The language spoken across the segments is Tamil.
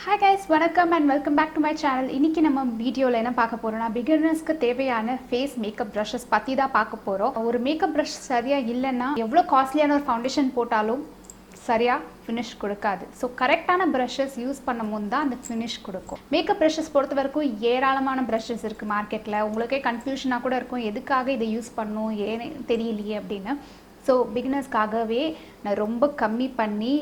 Hi guys, welcome and welcome back to my channel. இன்னைக்கு நம்ம வீடியோல என்ன பார்க்க போறோம்னா beginnersக்கு தேவையான face makeup brushes பத்தி தான் பார்க்க போறோம். ஒரு மேக்கப் brush சரியா இல்லனா எவ்வளவு காஸ்ட்லியான ஒரு ஃபவுண்டேஷன் போட்டாலும் சரியா finish கொடுக்காது. சோ கரெக்ட்டான brushes யூஸ் பண்ணும்போது தான் அந்த finish கொடுக்கும். மேக்கப் brushes பொறுத்தவரைக்கும் ஏராளமான brushes இருக்கு மார்க்கெட்ல. உங்களுக்கே கன்ஃபியூஷனா கூட இருக்கும் எதுக்காக இதை யூஸ் பண்ணனும் ஏன் தெரியலையே அப்படினு. ஸோ பிகினர்ஸ்க்காகவே நான் ரொம்ப கம்மி பண்ணி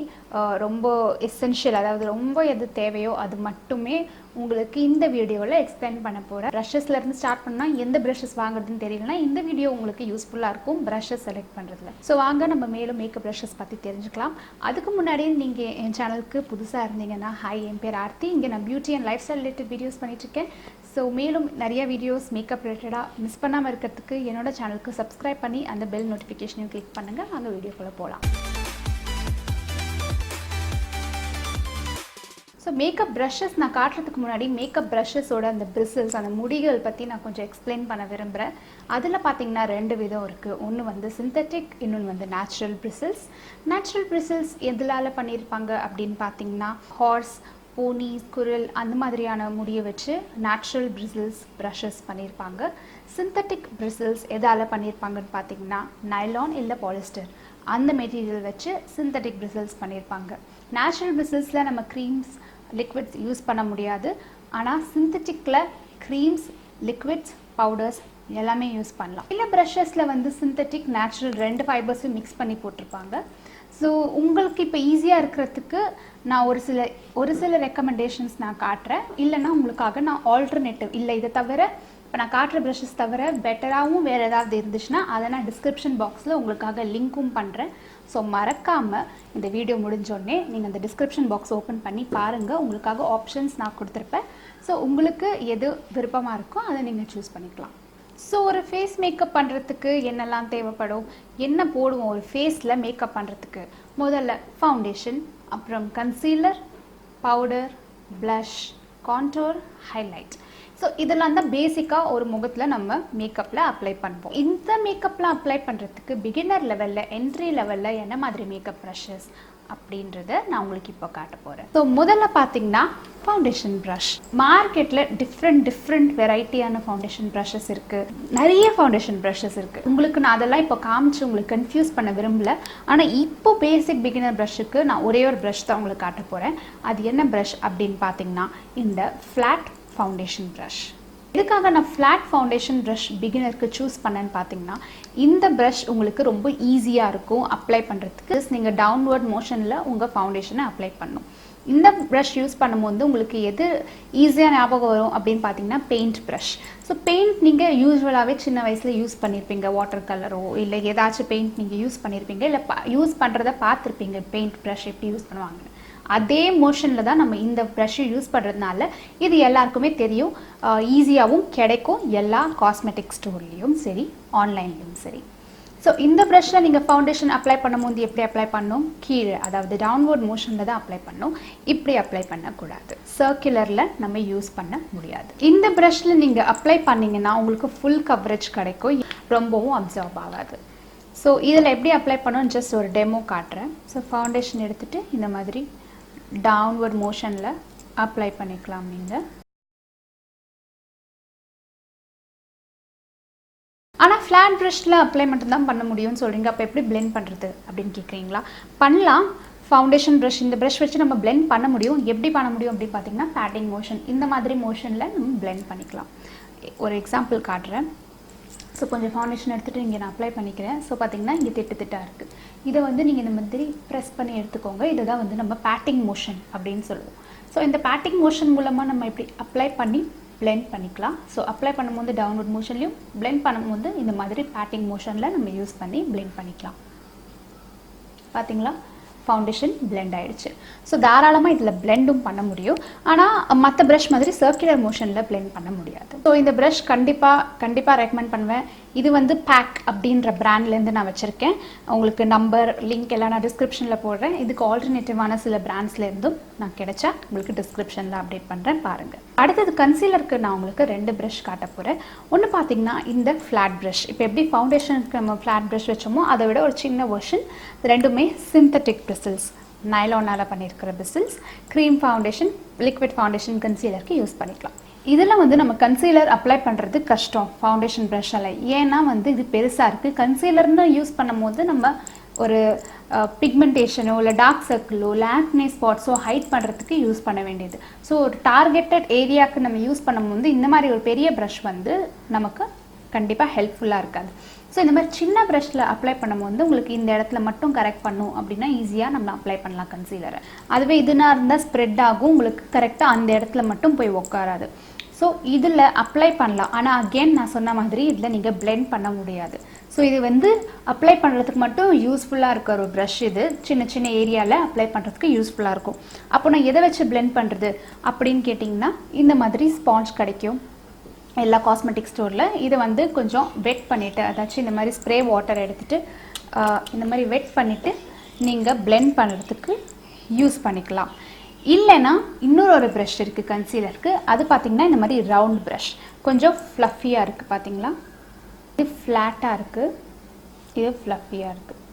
ரொம்ப எசென்ஷியல் அதாவது ரொம்ப எது தேவையோ அது மட்டுமே உங்களுக்கு இந்த வீடியோவில் எக்ஸ்பிளைன் பண்ண போகிறேன். ப்ரஷஸ்லேருந்து ஸ்டார்ட் பண்ணால் எந்த ப்ரஷஸ் வாங்குறதுன்னு தெரியலனா இந்த வீடியோ உங்களுக்கு யூஸ்ஃபுல்லாக இருக்கும் ப்ரஷஸ் செலக்ட் பண்ணுறதுல. ஸோ வாங்க நம்ம மேலும் மேக்கப் ப்ரஷஸ் பற்றி தெரிஞ்சுக்கலாம். அதுக்கு முன்னாடியே நீங்கள் என் சேனலுக்கு புதுசாக இருந்தீங்கன்னா ஹாய், என் பேர் ஆர்த்தி. இங்கே நான் beauty and life style related videos பண்ணிட்டுருக்கேன். ஸோ மேலும் நிறைய வீடியோஸ் மேக்கப் ரிலேட்டடாக மிஸ் பண்ணாமல் இருக்கிறதுக்கு என்னோட சேனலுக்கு சப்ஸ்கிரைப் பண்ணி அந்த பெல் நோட்டிஃபிகேஷனையும் கிளிக் பண்ணுங்கள். அங்கே வீடியோக்குள்ளே போகலாம். ஸோ மேக்கப் ப்ரஷஸ் நான் காட்டுறதுக்கு முன்னாடி மேக்கப் ப்ரஷஸோட அந்த பிரிசில்ஸ் அந்த முடிகள் பற்றி நான் கொஞ்சம் எக்ஸ்பிளைன் பண்ண விரும்புகிறேன். அதில் பார்த்தீங்கன்னா ரெண்டு விதம் இருக்குது. ஒன்று வந்து சிந்தட்டிக், இன்னொன்று வந்து நேச்சுரல் பிரிசில்ஸ். நேச்சுரல் பிரிசில்ஸ் எதிலால் பண்ணியிருப்பாங்க அப்படின்னு பார்த்தீங்கன்னா ஹார்ஸ், போனி, குரல் அந்த மாதிரியான முடியை வச்சு நேச்சுரல் பிரிசில்ஸ் ப்ரஷஸ் பண்ணியிருப்பாங்க. சிந்தட்டிக் பிரிசில்ஸ் எதால் பண்ணியிருப்பாங்கன்னு பார்த்தீங்கன்னா நைலான் இல்லை பாலிஸ்டர் அந்த மெட்டீரியல் வச்சு சிந்தட்டிக் பிரிசில்ஸ் பண்ணியிருப்பாங்க. நேச்சுரல் பிரிசில்ஸில் நம்ம க்ரீம்ஸ், லிக்விட்ஸ் யூஸ் பண்ண முடியாது. ஆனால் சிந்தட்டிக்கில் க்ரீம்ஸ், லிக்விட்ஸ், பவுடர்ஸ் எல்லாமே யூஸ் பண்ணலாம். இல்லை ப்ரஷஸில் வந்து சிந்தட்டிக், நேச்சுரல் ரெண்டு ஃபைபர்ஸும் மிக்ஸ் பண்ணி போட்டிருப்பாங்க. ஸோ உங்களுக்கு இப்போ ஈஸியாக இருக்கிறதுக்கு நான் ஒரு சில ரெக்கமெண்டேஷன்ஸ் நான் காட்டுறேன். இல்லைன்னா உங்களுக்காக நான் ஆல்டர்னேட்டிவ் இல்லை இதை தவிர இப்போ நான் காட்டுற ப்ரஷஸ் தவிர பெட்டராகவும் வேறு ஏதாவது இருந்துச்சுன்னா அதை நான் டிஸ்கிரிப்ஷன் பாக்ஸில் உங்களுக்காக லிங்க்கும் பண்ணுறேன். ஸோ மறக்காமல் இந்த வீடியோ முடிஞ்சோடனே நீங்கள் அந்த டிஸ்கிரிப்ஷன் பாக்ஸ் ஓப்பன் பண்ணி பாருங்கள். உங்களுக்காக ஆப்ஷன்ஸ் நான் கொடுத்துருப்பேன். ஸோ உங்களுக்கு எது விருப்பமாக இருக்கோ அதை நீங்கள் சூஸ் பண்ணிக்கலாம். ஸோ ஒரு ஃபேஸ் மேக்கப் பண்ணுறதுக்கு என்னெல்லாம் தேவைப்படும், என்ன போடுவோம் ஒரு ஃபேஸில் மேக்கப் பண்ணுறதுக்கு? முதல்ல ஃபவுண்டேஷன், அப்புறம் concealer, powder, blush, contour, highlight. So இதெல்லாம் தான் பேசிக்காக ஒரு முகத்தில் நம்ம மேக்கப்பில் அப்ளை பண்ணுவோம். இந்த மேக்கப்பில் அப்ளை பண்ணுறதுக்கு பிகினர் லெவலில், என்ட்ரி லெவலில் என்ன மாதிரி மேக்கப் ப்ரஷஸ் அப்படின்றத நான் உங்களுக்கு இப்போ காட்ட போகிறேன். ஸோ முதல்ல பார்த்தீங்கன்னா ஃபவுண்டேஷன் ப்ரஷ். மார்க்கெட்டில் டிஃப்ரெண்ட் வெரைட்டியான ஃபவுண்டேஷன் ப்ரஷஸ் இருக்குது. நிறைய ஃபவுண்டேஷன் ப்ரஷஸ் இருக்குது. உங்களுக்கு நான் அதெல்லாம் இப்போ காமிச்சு உங்களுக்கு கன்ஃபியூஸ் பண்ண விரும்பல. ஆனால் இப்போ பேசிக் பிகினர் ப்ரஷ்ஷுக்கு நான் ஒரே ஒரு ப்ரஷ் தான் உங்களுக்கு காட்ட போகிறேன். அது என்ன ப்ரஷ் அப்படின்னு பார்த்தீங்கன்னா இந்த ஃப்ளாட் ஃபவுண்டேஷன் ப்ரஷ். இதுக்காக நான் ஃப்ளாட் ஃபவுண்டேஷன் ப்ரஷ் பிகினருக்கு சூஸ் பண்ணேன்னு பார்த்தீங்கன்னா இந்த ப்ரஷ் உங்களுக்கு ரொம்ப ஈஸியாக இருக்கும் அப்ளை பண்ணுறதுக்கு. நீங்கள் டவுன்வர்ட் மோஷனில் உங்கள் ஃபவுண்டேஷனை அப்ளை பண்ணணும். இந்த ப்ரஷ் யூஸ் பண்ணும்போது உங்களுக்கு எது ஈஸியாக ஞாபகம் வரும் அப்படின்னு பார்த்தீங்கன்னா பெயிண்ட் ப்ரஷ். ஸோ பெயிண்ட் நீங்கள் யூஸ்வலாகவே சின்ன வயசில் யூஸ் பண்ணியிருப்பீங்க. வாட்டர் கலரோ இல்லை ஏதாச்சும் பெயிண்ட் நீங்கள் யூஸ் பண்ணியிருப்பீங்க, இல்லை யூஸ் பண்ணுறத பார்த்துருப்பீங்க. பெயிண்ட் ப்ரஷ் எப்படி யூஸ் பண்ணுவாங்க அதே மோஷனில் தான் நம்ம இந்த ப்ரஷ்ஷை யூஸ் பண்ணுறதுனால இது எல்லாருக்குமே தெரியும். ஈஸியாகவும் கிடைக்கும் எல்லா காஸ்மெட்டிக் ஸ்டோர்லேயும் சரி, ஆன்லைன்லேயும் சரி. ஸோ இந்த ப்ரஷ்ஷில் நீங்கள் ஃபவுண்டேஷன் அப்ளை பண்ணும்போது எப்படி அப்ளை பண்ணணும்? கீழே, அதாவது டவுன்வர்ட் மோஷனில் தான் அப்ளை பண்ணணும். இப்படி அப்ளை பண்ணக்கூடாது. சர்க்குலரில் நம்ம யூஸ் பண்ண முடியாது. இந்த ப்ரஷ்ஷில் நீங்கள் அப்ளை பண்ணிங்கன்னா உங்களுக்கு ஃபுல் கவரேஜ் கிடைக்கும், ரொம்பவும் அப்சர்வ் ஆகாது. ஸோ இதில் எப்படி அப்ளை பண்ணணும் ஜஸ்ட் ஒரு டெமோ காட்டுறேன். ஸோ ஃபவுண்டேஷன் எடுத்துகிட்டு இந்த மாதிரி டவுன்வர்ட் மோஷனில் அப்ளை பண்ணிக்கலாம். நீங்கள் ஆனால் ஃப்ளாட் ப்ரஷ்ஷில் அப்ளை மட்டும்தான் பண்ண முடியும்னு சொல்கிறீங்க. அப்போ எப்படி பிளெண்ட் பண்ணுறது அப்படின்னு கேட்குறீங்களா? பண்ணலாம். ஃபவுண்டேஷன் ப்ரஷ், இந்த ப்ரஷ் வச்சு நம்ம பிளெண்ட் பண்ண முடியும். எப்படி பண்ண முடியும் அப்படின்னு பார்த்தீங்கன்னா பேட்டிங் மோஷன், இந்த மாதிரி மோஷனில் நம்ம பிளெண்ட் பண்ணிக்கலாம். ஒரு எக்ஸாம்பிள் காட்டுறேன். ஸோ கொஞ்சம் ஃபவுண்டேஷன் எடுத்துகிட்டு இங்கே நான் அப்ளை பண்ணிக்கிறேன். ஸோ பார்த்தீங்கன்னா இங்கே திட்டாக இருக்குது. இதை வந்து நீங்கள் இந்த மாதிரி ப்ரெஸ் பண்ணி எடுத்துக்கோங்க. இதை தான் வந்து நம்ம பேட்டிங் மோஷன் அப்படின்னு சொல்லுவோம். ஸோ இந்த பேட்டிங் மோஷன் மூலமாக நம்ம இப்படி அப்ளை பண்ணி பிளெண்ட் பண்ணிக்கலாம். ஸோ அப்ளை பண்ணும்போது டவுன்வர்ட் மோஷன்லையும், பிளெண்ட் பண்ணும்போது இந்த மாதிரி பேட்டிங் மோஷனில் நம்ம யூஸ் பண்ணி பிளெண்ட் பண்ணிக்கலாம். பார்த்தீங்களா, ஃபவுண்டேஷன் பிளெண்ட் ஆகிடுச்சு. ஸோ தாராளமாக இதில் பிளெண்டும் பண்ண முடியும். ஆனால் மற்ற ப்ரஷ் மாதிரி சர்க்குலர் மோஷனில் பிளெண்ட் பண்ண முடியாது. ஸோ இந்த ப்ரஷ் கண்டிப்பாக ரெக்கமெண்ட் பண்ணுவேன். இது வந்து பேக் அப்படின்ற பிராண்ட்லேருந்து நான் வச்சுருக்கேன். உங்களுக்கு நம்பர், லிங்க் எல்லாம் நான் டிஸ்கிரிப்ஷனில் போடுறேன். இதுக்கு ஆல்டர்னேட்டிவான சில பிராண்ட்ஸ்லேருந்தும் நான் கிடைச்சா உங்களுக்கு டிஸ்கிரிப்ஷனில் அப்டேட் பண்ணுறேன், பாருங்கள். அடுத்தது கன்சீலருக்கு நான் உங்களுக்கு ரெண்டு ப்ரஷ் காட்ட போகிறேன். ஒன்று பார்த்தீங்கன்னா இந்த ஃப்ளாட் ப்ரஷ். இப்போ எப்படி ஃபவுண்டேஷனுக்கு நம்ம ஃப்ளாட் ப்ரஷ் வச்சோமோ அதை விட ஒரு சின்ன வெர்ஷன். ரெண்டுமே சிந்தட்டிக் பிரிசில்ஸ். நைலானால பண்ணியிருக்கிற bristles. Cream foundation, liquid foundation, கன்சீலருக்கு யூஸ் பண்ணிக்கலாம். இதில் வந்து நம்ம கன்சீலர் அப்ளை பண்ணுறது கஷ்டம் ஃபவுண்டேஷன் ப்ரஷ்ஷால். ஏன்னா வந்து இது பெருசாக இருக்குது. கன்சீலர்னு யூஸ் பண்ணும் போது நம்ம ஒரு பிக்மெண்டேஷனோ இல்லை டார்க் சர்க்கிளோ இல்லை ஆக்னே ஸ்பாட்ஸோ ஹைட் பண்ணுறதுக்கு யூஸ் பண்ண வேண்டியது. ஸோ ஒரு டார்கெட்டட் ஏரியாவுக்கு நம்ம யூஸ் பண்ணும்போது இந்த மாதிரி ஒரு பெரிய ப்ரஷ் வந்து நமக்கு கண்டிப்பாக ஹெல்ப்ஃபுல்லாக இருக்காது. ஸோ இந்த மாதிரி சின்ன ப்ரஷ்ஷில் அப்ளை பண்ணும்போது உங்களுக்கு இந்த இடத்துல மட்டும் கரெக்ட் பண்ணும் அப்படின்னா ஈஸியாக நம்ம அப்ளை பண்ணலாம் கன்சீலரை. அதுவே இதுனா இருந்தால் ஸ்ப்ரெட் ஆகும், உங்களுக்கு கரெக்டாக அந்த இடத்துல மட்டும் போய் உட்காராது. ஸோ இதில் அப்ளை பண்ணலாம். ஆனால் அகெயின் நான் சொன்ன மாதிரி இதில் நீங்கள் பிளெண்ட் பண்ண முடியாது. ஸோ இது வந்து அப்ளை பண்ணுறதுக்கு மட்டும் யூஸ்ஃபுல்லாக இருக்க ஒரு ப்ரஷ். இது சின்ன சின்ன ஏரியாவில் அப்ளை பண்ணுறதுக்கு யூஸ்ஃபுல்லாக இருக்கும். அப்போ நான் எதை வச்சு பிளெண்ட் பண்ணுறது அப்படின்னு கேட்டிங்கன்னா இந்த மாதிரி ஸ்பாஞ்ச் கிடைக்கும் எல்லா காஸ்மெட்டிக் ஸ்டோரில். இதை வந்து கொஞ்சம் வெட் பண்ணிவிட்டு, அதாச்சும் இந்த மாதிரி ஸ்ப்ரே வாட்டர் எடுத்துகிட்டு இந்த மாதிரி வெட் பண்ணிவிட்டு நீங்கள் பிளெண்ட் பண்ணுறதுக்கு யூஸ் பண்ணிக்கலாம். இல்லைன்னா இன்னொரு ப்ரஷ் இருக்குது கன்சீலருக்கு. அது பார்த்திங்கன்னா இந்த மாதிரி ரவுண்ட் ப்ரஷ், கொஞ்சம் ஃப்ளஃபியாக இருக்குது. பார்த்திங்களா, இது ஃப்ளாட்டாக இருக்குது, இது ஃப்ளஃபியாக இருக்குது.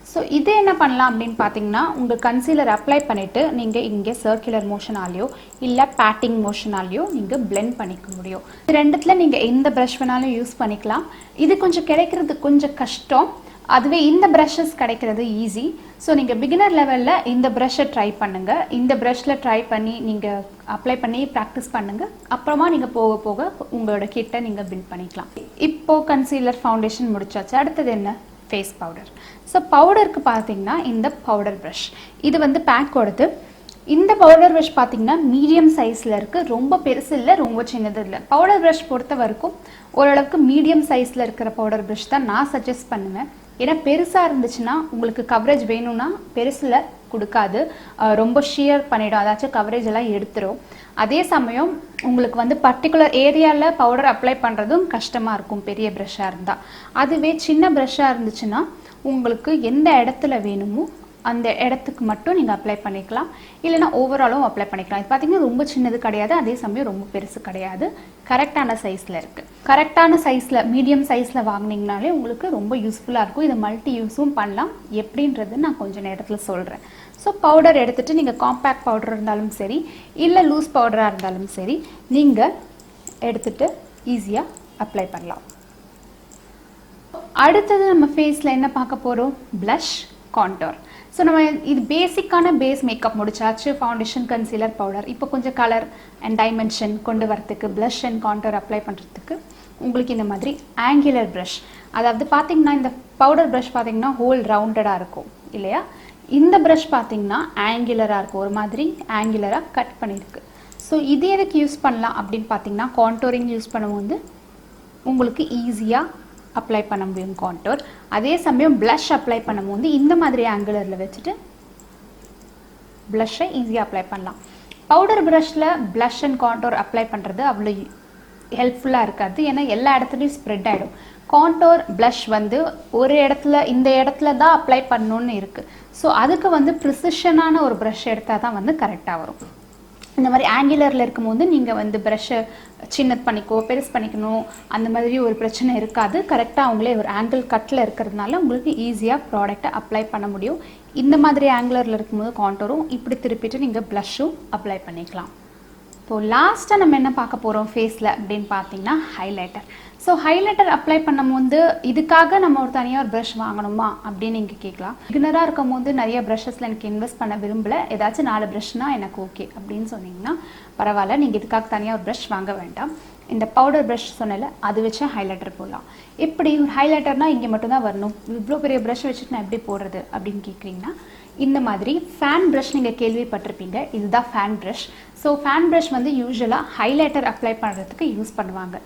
ஸோ இது என்ன பண்ணலாம் அப்படின்னு பார்த்தீங்கன்னா, உங்கள் கன்சீலர் அப்ளை பண்ணிவிட்டு நீங்கள் இங்கே சர்க்குலர் மோஷனாலேயோ இல்லை பேட்டிங் மோஷனாலேயோ நீங்கள் பிளெண்ட் பண்ணிக்க முடியும். இது ரெண்டுத்தில் நீங்கள் எந்த ப்ரஷ் வேணாலும் யூஸ் பண்ணிக்கலாம். இது கொஞ்சம் கிடைக்கிறது கொஞ்சம் கஷ்டம், அதுவே இந்த ப்ரஷஸ் கிடைக்கிறது ஈஸி. ஸோ நீங்கள் பிகினர் லெவலில் இந்த ப்ரஷ்ஷை ட்ரை பண்ணுங்கள். இந்த ப்ரஷ்ஷில் ட்ரை பண்ணி நீங்கள் அப்ளை பண்ணி ப்ராக்டிஸ் பண்ணுங்கள். அப்புறமா நீங்கள் போக போக உங்களோட கிட்ட நீங்கள் பில்ட் பண்ணிக்கலாம். இப்போது கன்சீலர் ஃபவுண்டேஷன் முடிச்சாச்சு. அடுத்தது என்ன? Face powder. ஸோ பவுடருக்கு பார்த்தீங்கன்னா இந்த பவுடர் ப்ரஷ், இது வந்து பேக்கோடது. இந்த பவுடர் ப்ரஷ் பார்த்தீங்கன்னா மீடியம் சைஸில் இருக்குது, ரொம்ப பெருசு இல்லை, ரொம்ப சின்னது இல்லை. பவுடர் ப்ரஷ் பொறுத்த வரைக்கும் ஓரளவுக்கு மீடியம் சைஸில் இருக்கிற பவுடர் ப்ரஷ் தான் நான் சஜஸ்ட் பண்ணுவேன். ஏன்னா பெருசாக இருந்துச்சுன்னா உங்களுக்கு கவரேஜ் வேணும்னா பெருசில் கொடுக்காது, ரொம்ப ஷியர் பண்ணிவிடும், அதாச்சும் கவரேஜ் எல்லாம் எடுத்துரும். அதே சமயம் உங்களுக்கு வந்து பர்டிகுலர் ஏரியாவில் பவுடர் அப்ளை பண்ணுறதும் கஷ்டமாக இருக்கும் பெரிய ப்ரஷ்ஷாக இருந்தால். அதுவே சின்ன ப்ரஷ்ஷாக இருந்துச்சுன்னா உங்களுக்கு எந்த இடத்துல வேணுமோ அந்த இடத்துக்கு மட்டும் நீங்கள் அப்ளை பண்ணிக்கலாம், இல்லைனா ஓவராலும் அப்ளை பண்ணிக்கலாம். இது பார்த்திங்கன்னா ரொம்ப சின்னது கிடையாது, அதே சமயம் ரொம்ப பெருசு கிடையாது, கரெக்டான சைஸில் இருக்குது. கரெக்டான சைஸில் மீடியம் சைஸில் வாங்கினீங்கனாலே உங்களுக்கு ரொம்ப யூஸ்ஃபுல்லாக இருக்கும். இதை மல்டி யூஸும் பண்ணலாம். எப்படின்றது நான் கொஞ்சம் நேரத்தில் சொல்கிறேன். ஸோ பவுடர் எடுத்துகிட்டு நீங்கள் காம்பேக்ட் பவுடர் இருந்தாலும் சரி இல்லை லூஸ் பவுடராக இருந்தாலும் சரி நீங்கள் எடுத்துகிட்டு ஈஸியாக அப்ளை பண்ணலாம். அடுத்தது நம்ம ஃபேஸில் என்ன பார்க்க போகிறோம்? Plus, contour. ஸோ நம்ம இது பேசிக்கான பேஸ் மேக்கப் முடிச்சாச்சு, ஃபவுண்டேஷன், கன்சீலர், பவுடர். இப்போ கொஞ்சம் கலர் அண்ட் டைமென்ஷன் கொண்டு வரத்துக்கு ப்ளஷ் அண்ட் கான்டோர் அப்ளை பண்ணுறதுக்கு உங்களுக்கு இந்த மாதிரி ஆங்குலர் ப்ரஷ், அதாவது பார்த்திங்கன்னா இந்த பவுடர் ப்ரஷ் பார்த்திங்கன்னா ஹோல் ரவுண்டடாக இருக்கும் இல்லையா? இந்த ப்ரஷ் பார்த்திங்கன்னா ஆங்குலராக இருக்கும், ஒரு மாதிரி ஆங்குலராக கட் பண்ணியிருக்கு. ஸோ இது எதுக்கு யூஸ் பண்ணலாம் அப்படின்னு பார்த்திங்கன்னா, கான்டோரிங் யூஸ் பண்ணும்போது உங்களுக்கு ஈஸியாக அப்ளை பண்ண முடியும் கான்டோர். அதே சமயம் ப்ளஷ் அப்ளை பண்ணும்போது இந்த மாதிரி ஆங்குலரில் வச்சுட்டு ப்ளஷ்ஷை ஈஸியாக அப்ளை பண்ணலாம். பவுடர் ப்ரஷில் ப்ளஷ் அண்ட் கான்டோர் அப்ளை பண்ணுறது அவ்வளோ ஹெல்ப்ஃபுல்லாக இருக்காது, ஏன்னா எல்லா இடத்துலையும் ஸ்ப்ரெட் ஆகிடும். கான்டோர் ப்ளஷ் வந்து ஒரு இடத்துல இந்த இடத்துல தான் அப்ளை பண்ணணுன்னு இருக்குது. ஸோ அதுக்கு வந்து ப்ரிசிஷனான ஒரு ப்ரஷ் எடுத்தால் தான் வந்து கரெக்டாக வரும். இந்த மாதிரி ஆங்குலரில் இருக்கும்போது நீங்கள் வந்து ப்ரஷ்ஷை சின்னது பண்ணிக்கோ பெருசு பண்ணிக்கணும் அந்த மாதிரி ஒரு பிரச்சனை இருக்காது. கரெக்டாக அவங்களே ஒரு ஆங்கிள் கட்டில் இருக்கிறதுனால உங்களுக்கு ஈஸியாக ப்ராடக்டை அப்ளை பண்ண முடியும். இந்த மாதிரி ஆங்குலரில் இருக்கும்போது கான்டோரும் இப்படி திருப்பிட்டு நீங்கள் ப்ளஷ்ஷும் அப்ளை பண்ணிக்கலாம். இப்போது லாஸ்ட்டாக நம்ம என்ன பார்க்க போகிறோம் ஃபேஸில் அப்படின்னு பார்த்தீங்கன்னா ஹைலைட்டர். ஸோ ஹைலைட்டர் அப்ளை பண்ணும்போது இதுக்காக நம்ம ஒரு தனியாக ஒரு ப்ரஷ் வாங்கணுமா அப்படின்னு நீங்கள் கேட்கலாம். பிகினராக இருக்கும் போது நிறைய ப்ரஷஸில் எனக்கு இன்வெஸ்ட் பண்ண விரும்பலை, ஏதாச்சும் 4 ப்ரஷ்னால் எனக்கு ஓகே அப்படின்னு சொன்னீங்கன்னா பரவாயில்ல, நீங்கள் இதுக்காக தனியாக ஒரு ப்ரஷ் வாங்க வேண்டாம். இந்த பவுடர் ப்ரஷ் சொன்னல அது வச்சு ஹைலைட்டர் போடலாம். எப்படி ஒரு ஹைலைட்டர்னால் இங்கே மட்டும்தான் வரணும், இவ்வளோ பெரிய ப்ரஷ் வச்சுட்டு நான் எப்படி போடுறது அப்படின்னு கேட்குறீங்கன்னா, இந்த மாதிரி ஃபேன் ப்ரஷ் நீங்கள் கேள்விப்பட்டிருப்பீங்க, இதுதான் fan brush. So fan brush வந்து யூஸ்வலாக ஹைலைட்டர் அப்ளை பண்ணுறதுக்கு யூஸ் பண்ணுவாங்க.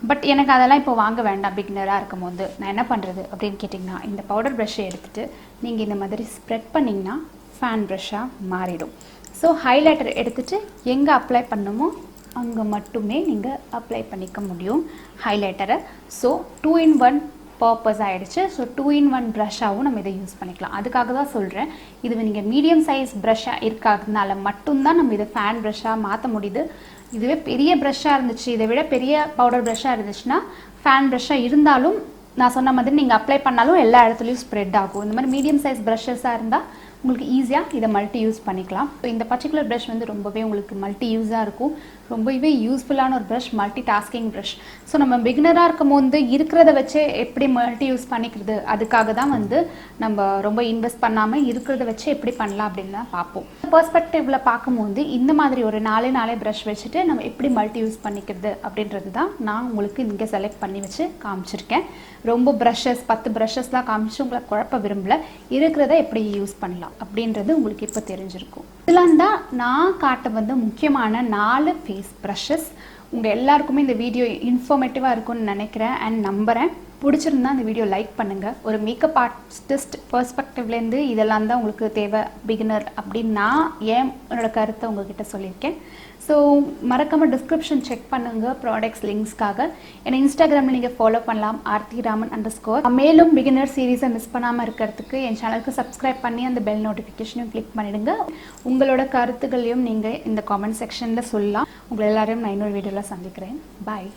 பட் எனக்கு அதெல்லாம் இப்போ வாங்க வேண்டாம் பிகினராக இருக்கும் போது நான் என்ன பண்ணுறது அப்படின்னு கேட்டிங்கன்னா, இந்த பவுடர் ப்ரஷ்ஷை எடுத்துகிட்டு நீங்கள் இந்த மாதிரி ஸ்ப்ரெட் பண்ணிங்கன்னா ஃபேன் ப்ரஷ்ஷாக மாறிடும். ஸோ ஹைலைட்டர் எடுத்துகிட்டு எங்கே அப்ளை பண்ணணுமோ அங்கே மட்டுமே நீங்கள் அப்ளை பண்ணிக்க முடியும் ஹைலைட்டரை. ஸோ 2-in-1 பர்பஸ் ஆகிடுச்சு. ஸோ 2-in-1 ப்ரஷ்ஷாகவும் நம்ம இதை யூஸ் பண்ணிக்கலாம். அதுக்காக தான் சொல்கிறேன், இது நீங்கள் மீடியம் சைஸ் ப்ரஷ்ஷாக இருக்கிறதுனால மட்டும்தான் நம்ம இதை ஃபேன் ப்ரஷ்ஷாக மாற்ற முடியுது. இதுவே பெரிய ப்ரஷ்ஷாக இருந்துச்சு, இதை விட பெரிய பவுடர் ப்ரஷ்ஷாக இருந்துச்சுன்னா ஃபேன் ப்ரஷ்ஷாக இருந்தாலும் நான் சொன்ன மாதிரி நீங்கள் அப்ளை பண்ணாலும் எல்லா இடத்துலையும் ஸ்ப்ரெட் ஆகும். இந்த மாதிரி மீடியம் சைஸ் ப்ரஷ்ஷஸாக இருந்தால் உங்களுக்கு ஈஸியாக இதை மல்டி யூஸ் பண்ணிக்கலாம். ஸோ இந்த பர்டிகுலர் ப்ரஷ் வந்து ரொம்பவே உங்களுக்கு மல்டி யூஸாக இருக்கும். ரொம்பவே யூஸ்ஃபுல்லான ஒரு brush, multi tasking brush. So நம்ம பிகினராக இருக்கும் போது இருக்கிறத வச்சு எப்படி மல்டி யூஸ் பண்ணிக்கிறது, அதுக்காக தான் வந்து நம்ம ரொம்ப இன்வெஸ்ட் பண்ணாமல் இருக்கிறத வச்சு எப்படி பண்ணலாம் அப்படின்னு தான் பார்ப்போம். பெர்ஸ்பெக்டிவில் பார்க்கும்போது இந்த மாதிரி ஒரு 4 ப்ரஷ் வச்சுட்டு நம்ம எப்படி மல்டி யூஸ் பண்ணிக்கிறது அப்படின்றது தான் நான் உங்களுக்கு இங்கே செலக்ட் பண்ணி வச்சு காமிச்சிருக்கேன். ரொம்ப ப்ரஷஸ் 10 ப்ரஷஸ்லாம் காமிச்சு உங்களை குழப்ப விரும்பல. இருக்கிறத எப்படி யூஸ் பண்ணலாம் அப்படின்றது உங்களுக்கு இப்போ தெரிஞ்சிருக்கும். இதெல்லாம் தான் நான் காட்ட வந்து முக்கியமான 4 ஃபேஸ் ப்ரஷஸ். உங்கள் எல்லாருக்குமே இந்த வீடியோ இன்ஃபர்மேட்டிவாக இருக்கும்னு நினைக்கிறேன் அண்ட் நம்புகிறேன். பிடிச்சிருந்தா இந்த வீடியோ லைக் பண்ணுங்கள். ஒரு மேக்கப் ஆர்டிஸ்ட் பெர்ஸ்பெக்டிவ்லேருந்து இதெல்லாம் தான் உங்களுக்கு தேவை பிகினர் அப்படின்னு நான் என்னோட கருத்தை உங்ககிட்ட சொல்லியிருக்கேன். ஸோ மறக்காமல் டிஸ்கிரிப்ஷன் செக் பண்ணுங்கள் ப்ராடக்ட்ஸ் லிங்க்ஸ்க்காக. என்னை இன்ஸ்டாகிராமில் நீங்கள் ஃபாலோ பண்ணலாம் Aarthi Raman _ மேலும் பிகினர் சீரீஸை மிஸ் பண்ணாமல் இருக்கிறதுக்கு என் சேனலுக்கு சப்ஸ்கிரைப் பண்ணி அந்த பெல் நோட்டிஃபிகேஷனையும் கிளிக் பண்ணிடுங்க. உங்களோட கருத்துக்களையும் நீங்கள் இந்த காமெண்ட் செக்ஷனில் சொல்லலாம். உங்களை எல்லாரையும் நான் இன்னொரு வீடியோவில் சந்திக்கிறேன். பாய்.